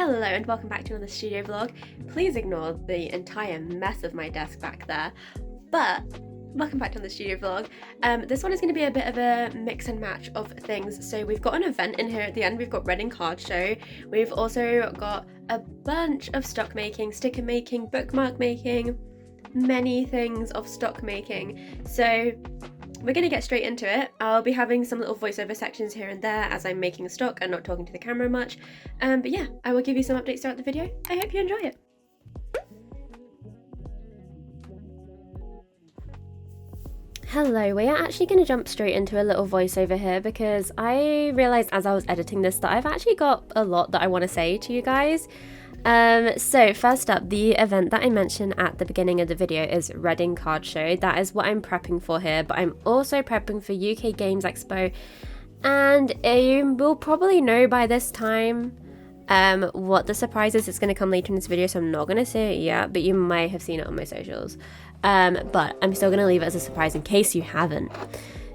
Hello and welcome back to another studio vlog. Please ignore the entire mess of my desk back there, but welcome back to the studio vlog. This one is going to be a bit of a mix and match of things. So we've got an event in here at the end. We've got Reading Card Show. We've also got a bunch of stock making, sticker making, bookmark making, many things of stock making. So we're going to get straight into it. I'll be having some little voiceover sections here and there as I'm making stock and not talking to the camera much. But yeah, I will give you some updates throughout the video. I hope you enjoy it. Hello, we are actually going to jump straight into a little voiceover here because I realised as I was editing this that I've actually got a lot that I want to say to you guys. So first up, the event that I mentioned at the beginning of the video is Reading Card Show. That is what I'm prepping for here, but I'm also prepping for UK Games Expo, and you will probably know by this time what the surprise is. It's going to come later in this video, so I'm not going to say it yet, but you might have seen it on my socials. But I'm still going to leave it as a surprise in case you haven't.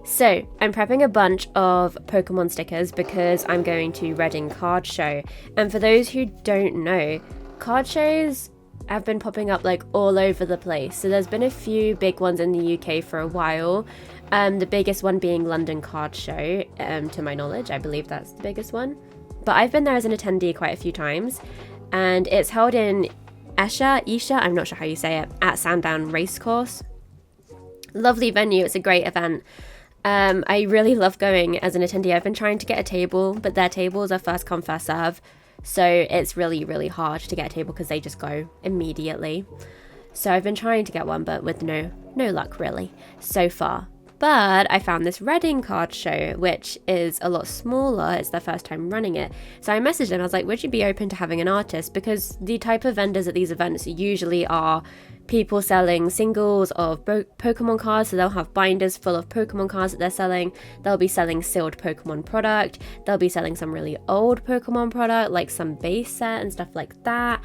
So, I'm prepping a bunch of Pokemon stickers because I'm going to Reading Card Show. And for those who don't know, card shows have been popping up like all over the place. So there's been a few big ones in the UK for a while. The biggest one being London Card Show, to my knowledge. I believe that's the biggest one. But I've been there as an attendee quite a few times. And it's held in Esher, I'm not sure how you say it, at Sandown Racecourse. Lovely venue, it's a great event. I really love going as an attendee. I've been trying to get a table, but their tables are first come, first serve. So it's really, really hard to get a table because they just go immediately. So I've been trying to get one, but with no luck really so far. But I found this Reading Card Show, which is a lot smaller. It's their first time running it. So I messaged them. I was like, would you be open to having an artist? Because the type of vendors at these events usually are people selling singles of Pokemon cards. So they'll have binders full of Pokemon cards that they're selling. They'll be selling sealed Pokemon product. They'll be selling some really old Pokemon product, like some base set and stuff like that.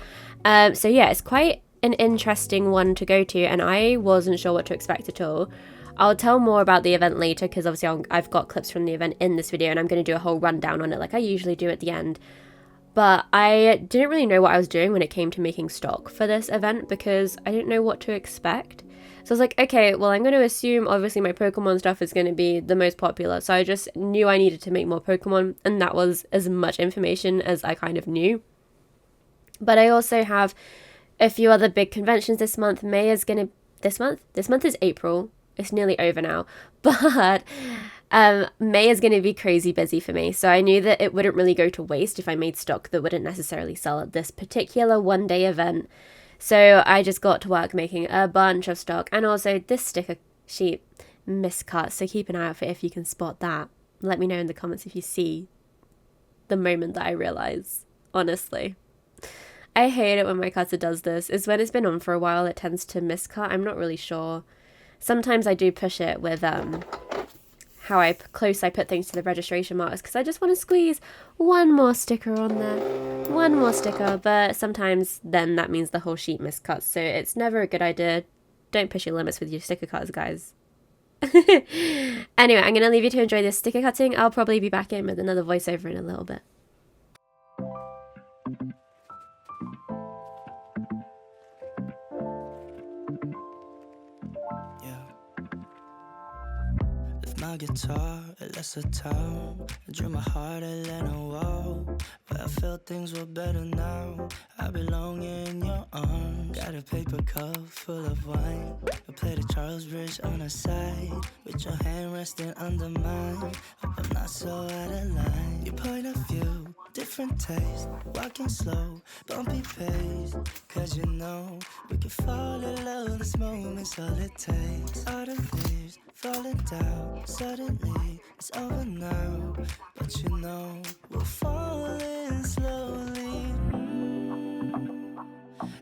So yeah, it's quite an interesting one to go to. And I wasn't sure what to expect at all. I'll tell more about the event later because obviously I've got clips from the event in this video and I'm going to do a whole rundown on it like I usually do at the end. But I didn't really know what I was doing when it came to making stock for this event because I didn't know what to expect. So I was like, okay, well, I'm going to assume obviously my Pokemon stuff is going to be the most popular. So I just knew I needed to make more Pokemon, and that was as much information as I kind of knew. But I also have a few other big conventions this month. This month is April. It's nearly over now, but May is going to be crazy busy for me. So I knew that it wouldn't really go to waste if I made stock that wouldn't necessarily sell at this particular one-day event. So I just got to work making a bunch of stock, and also this sticker sheet miscut. So keep an eye out for it if you can spot that. Let me know in the comments if you see the moment that I realize, honestly. I hate it when my cutter does this. It's when it's been on for a while, it tends to miscut. I'm not really sure. Sometimes I do push it with how close I put things to the registration marks because I just want to squeeze one more sticker on there. One more sticker, but sometimes then that means the whole sheet miscuts, so it's never a good idea. Don't push your limits with your sticker cutters, guys. Anyway, I'm going to leave you to enjoy this sticker cutting. I'll probably be back in with another voiceover in a little bit. My guitar, it left a town. I drew my heart, I let it wall. But I felt things were better now. I belong in your arms. Got a paper cup full of wine. I played a Charles Bridge on the side, with your hand resting under mine. Hope I'm not so out of line. Your point of view, different taste. Walking slow, bumpy pace. Cause you know, we can fall in love. This moment's all it takes. Autumn leaves falling down, suddenly it's over now. But you know, we're falling slowly.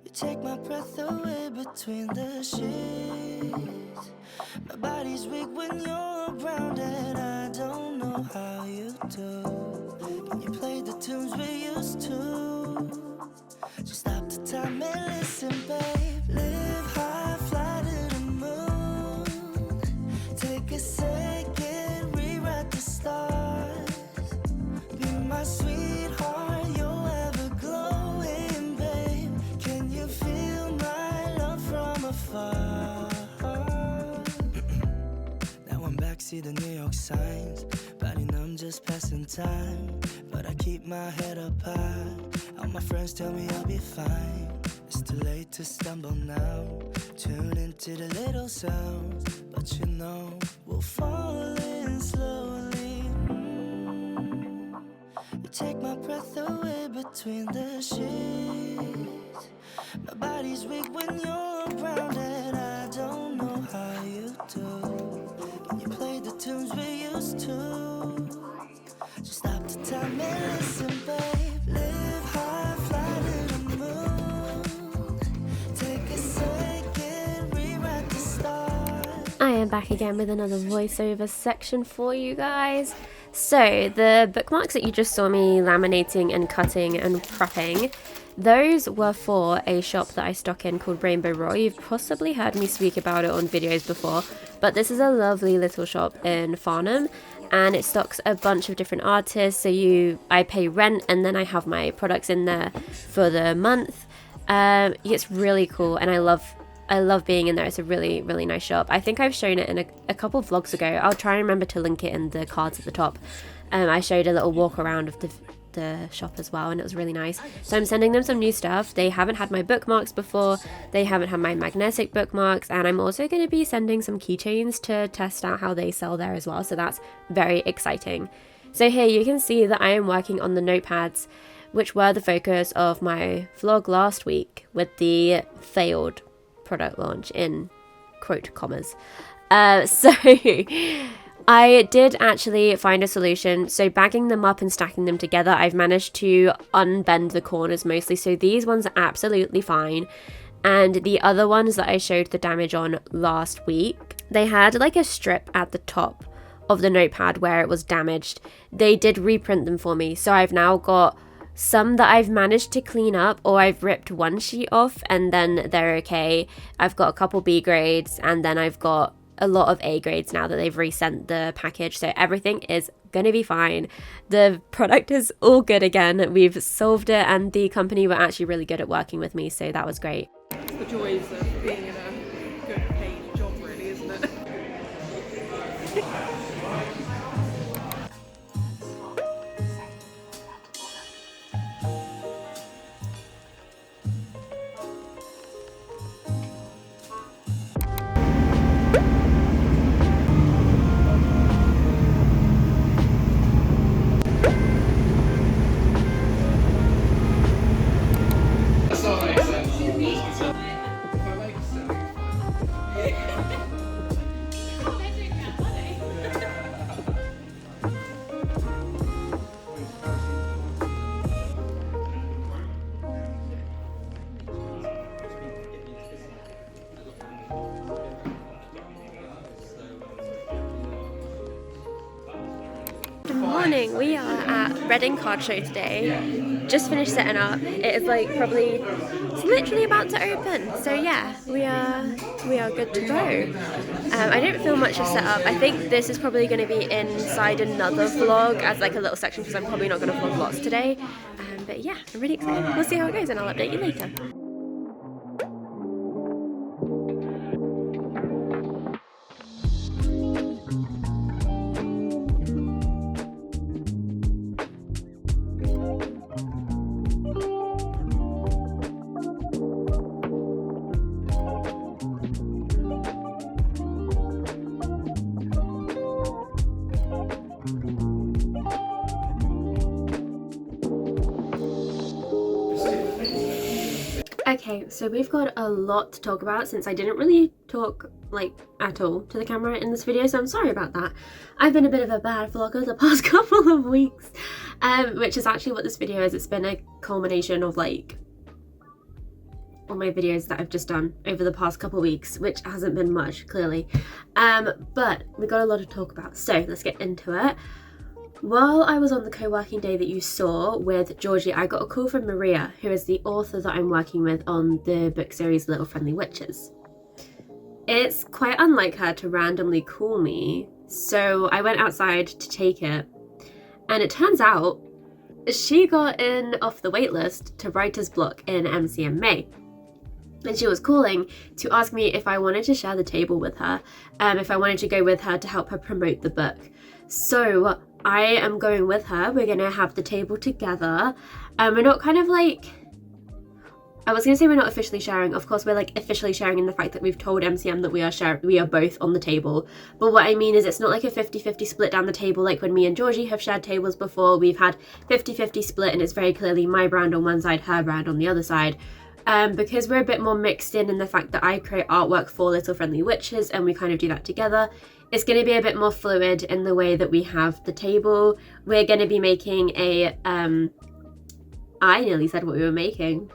You take my breath away between the sheets. My body's weak when you're around, and I don't know how you do. Can you play the tunes we used to? Just stop the time and listen, babe. Live high, fly to the moon. Take a second, rewrite the stars. Be my sweetheart, you'll ever glow. in time, but I keep my head up high. All my friends tell me I'll be fine. It's too late to stumble now. Tune into the little sounds, but you know we'll fall in slowly. You take my breath away between the sheets. My body's weak when you're around, and I don't know how you do. Can you play the tunes we used to? Just stop the time and listen, babe. Live high, fly to the moon. Take a second, rewrite the start. I am back again with another voiceover section for you guys. So the bookmarks that you just saw me laminating and cutting and prepping, those were for a shop that I stock in called Rainbow Roy. You've possibly heard me speak about it on videos before, but this is a lovely little shop in Farnham, and it stocks a bunch of different artists. So I pay rent and then I have my products in there for the month. It's really cool, and I love being in there. It's a really, really nice shop. I think I've shown it in a couple of vlogs ago. I'll try and remember to link it in the cards at the top. I showed a little walk around of the shop as well, and it was really nice. So I'm sending them some new stuff. They haven't had my bookmarks before, they haven't had my magnetic bookmarks, and I'm also going to be sending some keychains to test out how they sell there as well, so that's very exciting. So here you can see that I am working on the notepads, which were the focus of my vlog last week with the failed product launch in quote commas. So I did actually find a solution. So bagging them up and stacking them together, I've managed to unbend the corners mostly. So these ones are absolutely fine. And the other ones that I showed the damage on last week, they had like a strip at the top of the notepad where it was damaged. They did reprint them for me. So I've now got some that I've managed to clean up, or I've ripped one sheet off and then they're okay. I've got a couple B grades, and then I've got a lot of A grades now that they've resent the package, so everything is gonna be fine. The product is all good again. We've solved it, and the company were actually really good at working with me, so that was great. It's the joys of being in a good paid job, really, isn't it? Good morning, we are at Reading Card Show today. Just finished setting up. It is like it's literally about to open. So yeah, we are good to go. I don't feel much of setup. I think this is probably going to be inside another vlog as like a little section, because I'm probably not going to vlog lots today. But yeah, I'm really excited. We'll see how it goes and I'll update you later. Okay, so we've got a lot to talk about since I didn't really talk like at all to the camera in this video, so I'm sorry about that. I've been a bit of a bad vlogger the past couple of weeks, which is actually what this video is. It's been a culmination of like all my videos that I've just done over the past couple of weeks, which hasn't been much clearly, but we got a lot to talk about, so let's get into it. While I was on the co-working day that you saw with Georgie, I got a call from Maria, who is the author that I'm working with on the book series Little Friendly Witches. It's quite unlike her to randomly call me, so I went outside to take it, and it turns out she got in off the waitlist to writer's block in MCMA. And she was calling to ask me if I wanted to share the table with her, if I wanted to go with her to help her promote the book. So I am going with her. We're gonna have the table together. We're not kind of like, I was gonna say we're not officially sharing. Of course, we're like officially sharing in the fact that we've told MCM that we are both on the table. But what I mean is it's not like a 50-50 split down the table like when me and Georgie have shared tables before. We've had 50-50 split and it's very clearly my brand on one side, her brand on the other side. Because we're a bit more mixed in the fact that I create artwork for Little Friendly Witches and we kind of do that together. It's going to be a bit more fluid in the way that we have the table. We're going to be making a, I nearly said what we were making.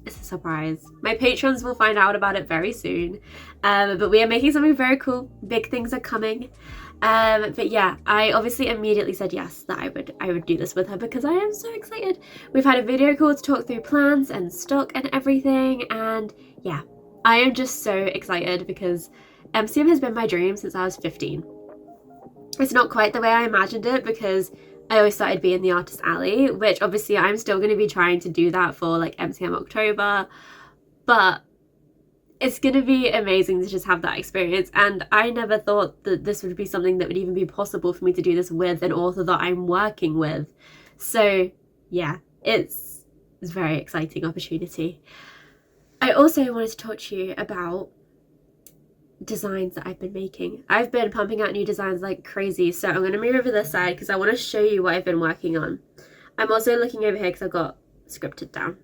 It's a surprise. My patrons will find out about it very soon. But we are making something very cool. Big things are coming. But yeah, I obviously immediately said yes, that I would do this with her because I am so excited. We've had a video call to talk through plans and stock and everything. And yeah, I am just so excited because MCM has been my dream since I was 15. It's not quite the way I imagined it because I always started being the Artist Alley, which obviously I'm still going to be trying to do that for like MCM October, but it's going to be amazing to just have that experience. And I never thought that this would be something that would even be possible for me to do this with an author that I'm working with. So yeah, it's a very exciting opportunity. I also wanted to talk to you about designs that I've been making. I've been pumping out new designs like crazy, so I'm going to move over this side because I want to show you what I've been working on. I'm also looking over here because I've got scripted down.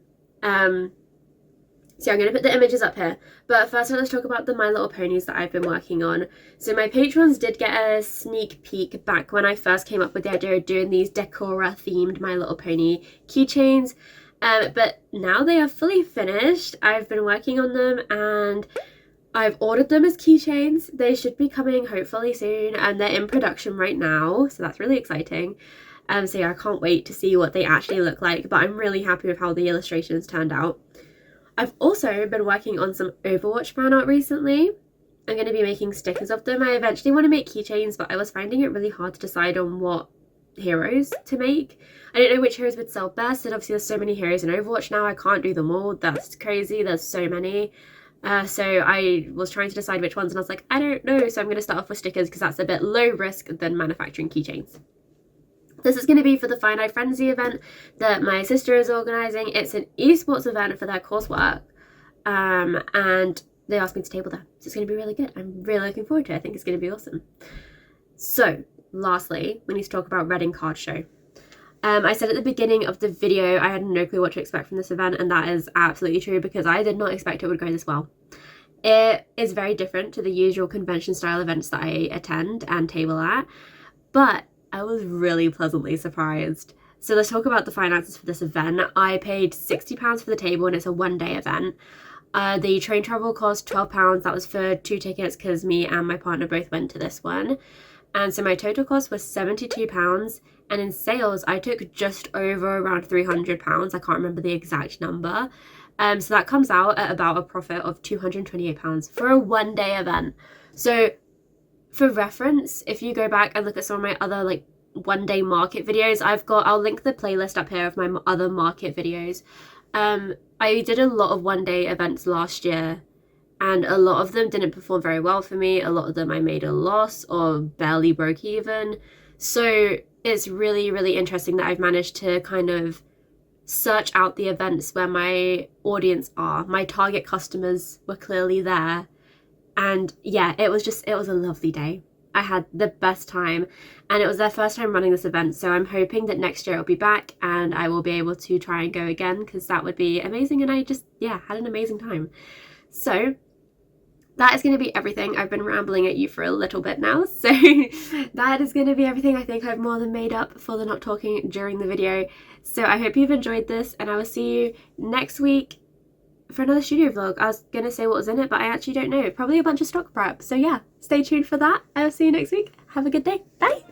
So I'm going to put the images up here, but first let's talk about the My Little Ponies that I've been working on. So my patrons did get a sneak peek back when I first came up with the idea of doing these Decora themed My Little Pony keychains, but now they are fully finished. I've been working on them and I've ordered them as keychains. They should be coming hopefully soon and they're in production right now, so that's really exciting. So yeah, I can't wait to see what they actually look like, but I'm really happy with how the illustrations turned out. I've also been working on some Overwatch fan art recently. I'm going to be making stickers of them. I eventually want to make keychains, but I was finding it really hard to decide on what heroes to make. I don't know which heroes would sell best, and obviously there's so many heroes in Overwatch now, I can't do them all. That's crazy, there's so many. So I was trying to decide which ones and I was like, I don't know, so I'm going to start off with stickers because that's a bit low risk than manufacturing keychains. This is going to be for the Fine Eye Frenzy event that my sister is organising. It's an esports event for their coursework, and they asked me to table there, so it's going to be really good. I'm really looking forward to it. I think it's going to be awesome. So lastly, we need to talk about Reading Card Show. I said at the beginning of the video I had no clue what to expect from this event, and that is absolutely true because I did not expect it would go this well. It is very different to the usual convention style events that I attend and table at, but I was really pleasantly surprised. So let's talk about the finances for this event. I paid £60 for the table and it's a one-day event. The train travel cost £12. That was for 2 tickets because me and my partner both went to this one. And so my total cost was £72. And in sales, I took just over around £300. I can't remember the exact number. So that comes out at about a profit of £228 for a one-day event. So for reference, if you go back and look at some of my other like one-day market videos, I'll link the playlist up here of my other market videos. I did a lot of one-day events last year and a lot of them didn't perform very well for me. A lot of them I made a loss or barely broke even. So it's really, really interesting that I've managed to kind of search out the events where my audience are. My target customers were clearly there. And yeah, it was a lovely day. I had the best time and it was their first time running this event. So I'm hoping that next year it'll be back and I will be able to try and go again because that would be amazing. And I just, yeah, had an amazing time. So that is going to be everything. I've been rambling at you for a little bit now. So that is going to be everything. I think I've more than made up for the not talking during the video. So I hope you've enjoyed this and I will see you next week for another studio vlog. I was gonna say what was in it, but I actually don't know. Probably a bunch of stock prep. So yeah, stay tuned for that. I'll see you next week. Have a good day. Bye.